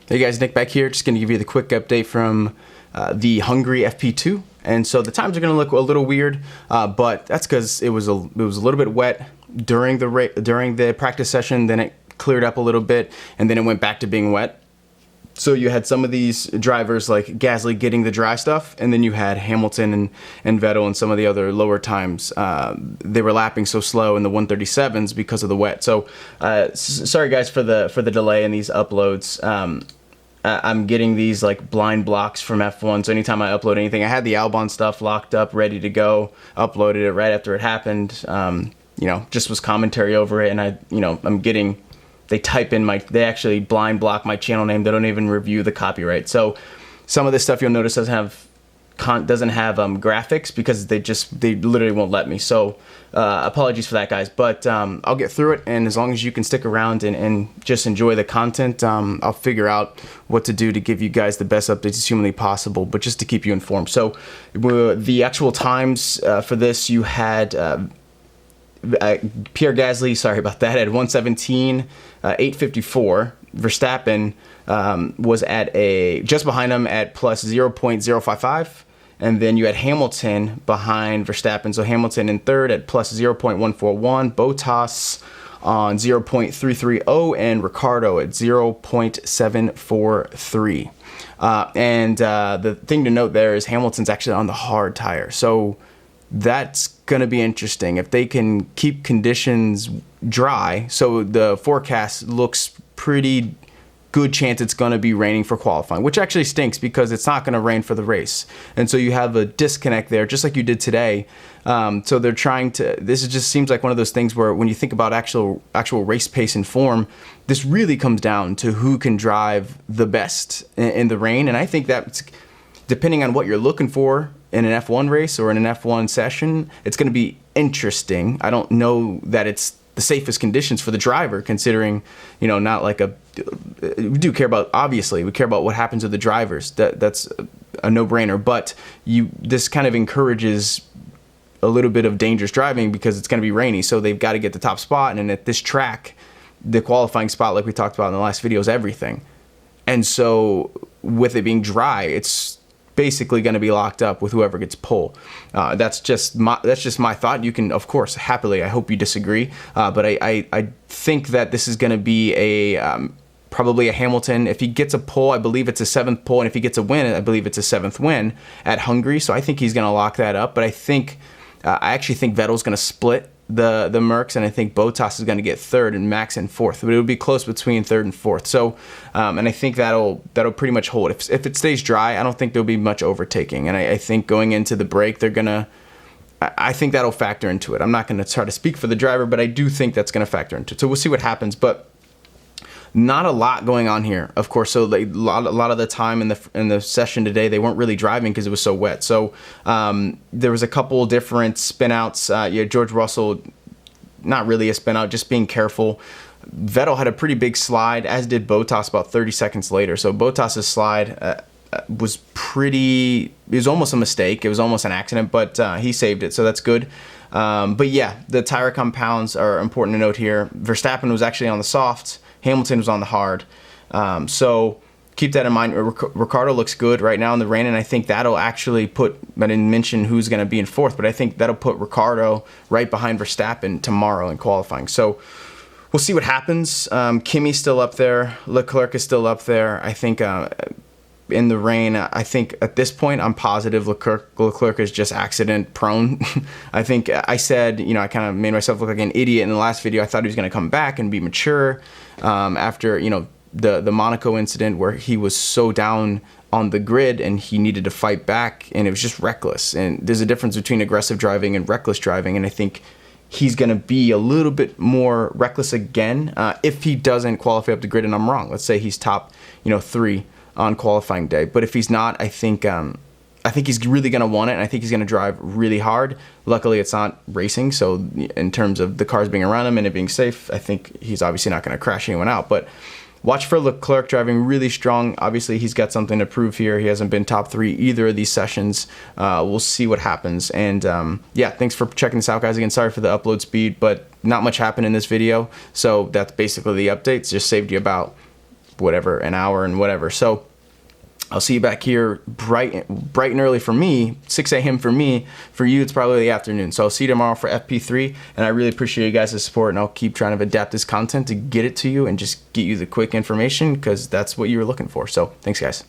Hey guys, Nick back here. Just going to give you the quick update from the Hungary FP2. And so the times are going to look a little weird, but that's because it was a little bit wet during the practice session. Then it cleared up a little bit, and then it went back to being wet. So you had some of these drivers like Gasly getting the dry stuff, and then you had Hamilton and Vettel and some of the other lower times. They were lapping so slow in the 137s because of the wet. So sorry guys for the delay in these uploads. I'm getting these like blind blocks from F1, so anytime I upload anything, I had the Albon stuff locked up, ready to go, uploaded it right after it happened, just was commentary over it, and I'm getting, they type in they actually blind block my channel name, they don't even review the copyright. So some of this stuff you'll notice doesn't have graphics because they literally won't let me. So apologies for that, guys, but I'll get through it, and as long as you can stick around and just enjoy the content, I'll figure out what to do to give you guys the best updates as humanly possible, but just to keep you informed. So the actual times for this, you had Pierre Gasly, sorry about that, at 1:17, 8:54. Verstappen was at just behind him at plus 0.055. And then you had Hamilton behind Verstappen. So Hamilton in third at plus 0.141. Bottas on 0.330. And Ricciardo at 0.743. The thing to note there is Hamilton's actually on the hard tire. So that's going to be interesting. If they can keep conditions dry, so the forecast looks pretty good chance it's going to be raining for qualifying, which actually stinks because it's not going to rain for the race. And so you have a disconnect there, just like you did today. So they're trying to, just seems like one of those things where when you think about actual race pace and form, this really comes down to who can drive the best in the rain. And I think that depending on what you're looking for in an F1 race or in an F1 session, it's going to be interesting. I don't know that it's the safest conditions for the driver, considering, not like we do care about, obviously, we care about what happens to the drivers. That's a no-brainer, but this kind of encourages a little bit of dangerous driving because it's going to be rainy, so they've got to get the top spot, and at this track, the qualifying spot, like we talked about in the last video, is everything. And so with it being dry, it's basically going to be locked up with whoever gets pole. That's just my thought. You can, of course, happily, I hope you disagree, but I think that this is going to be probably a Hamilton. If he gets a pole, I believe it's a 7th pole, and if he gets a win, I believe it's a 7th win at Hungary. So I think he's going to lock that up. But I actually think Vettel's going to split the Mercs, and I think Bottas is going to get 3rd and Max in 4th, but it would be close between 3rd and 4th. So, and I think that'll pretty much hold. If it stays dry, I don't think there'll be much overtaking, and I think going into the break, I think that'll factor into it. I'm not going to try to speak for the driver, but I do think that's going to factor into it. So we'll see what happens, but not a lot going on here, of course. So a lot of the time in the session today, they weren't really driving because it was so wet. So there was a couple different spin outs. George Russell, not really a spin out, just being careful. Vettel had a pretty big slide, as did Bottas about 30 seconds later. So Bottas's slide was it was almost a mistake. It was almost an accident, but he saved it, so that's good. But yeah, the tire compounds are important to note here. Verstappen was actually on the soft. Hamilton was on the hard. So keep that in mind. Ricciardo looks good right now in the rain, and I think that'll actually I didn't mention who's going to be in 4th, but I think that'll put Ricciardo right behind Verstappen tomorrow in qualifying. So we'll see what happens. Kimi's still up there. Leclerc is still up there. I think in the rain, I think at this point, I'm positive Leclerc is just accident prone. I think I said, I kind of made myself look like an idiot in the last video. I thought he was going to come back and be mature after, the Monaco incident where he was so down on the grid and he needed to fight back, and it was just reckless. And there's a difference between aggressive driving and reckless driving, and I think he's going to be a little bit more reckless again if he doesn't qualify up the grid and I'm wrong. Let's say he's top, 3 on qualifying day. But if he's not, I think he's really going to want it, and I think he's going to drive really hard. Luckily, it's not racing, so in terms of the cars being around him and it being safe, I think he's obviously not going to crash anyone out. But watch for Leclerc driving really strong. Obviously, he's got something to prove here. He hasn't been top 3 either of these sessions. We'll see what happens. And yeah, thanks for checking this out, guys. Again, sorry for the upload speed, but not much happened in this video. So that's basically the updates. Just saved you about whatever, an hour and whatever. So I'll see you back here bright and early for me, 6 a.m. for me. For you, it's probably the afternoon. So I'll see you tomorrow for FP3, and I really appreciate you guys' support, and I'll keep trying to adapt this content to get it to you and just get you the quick information, because that's what you were looking for. So thanks, guys.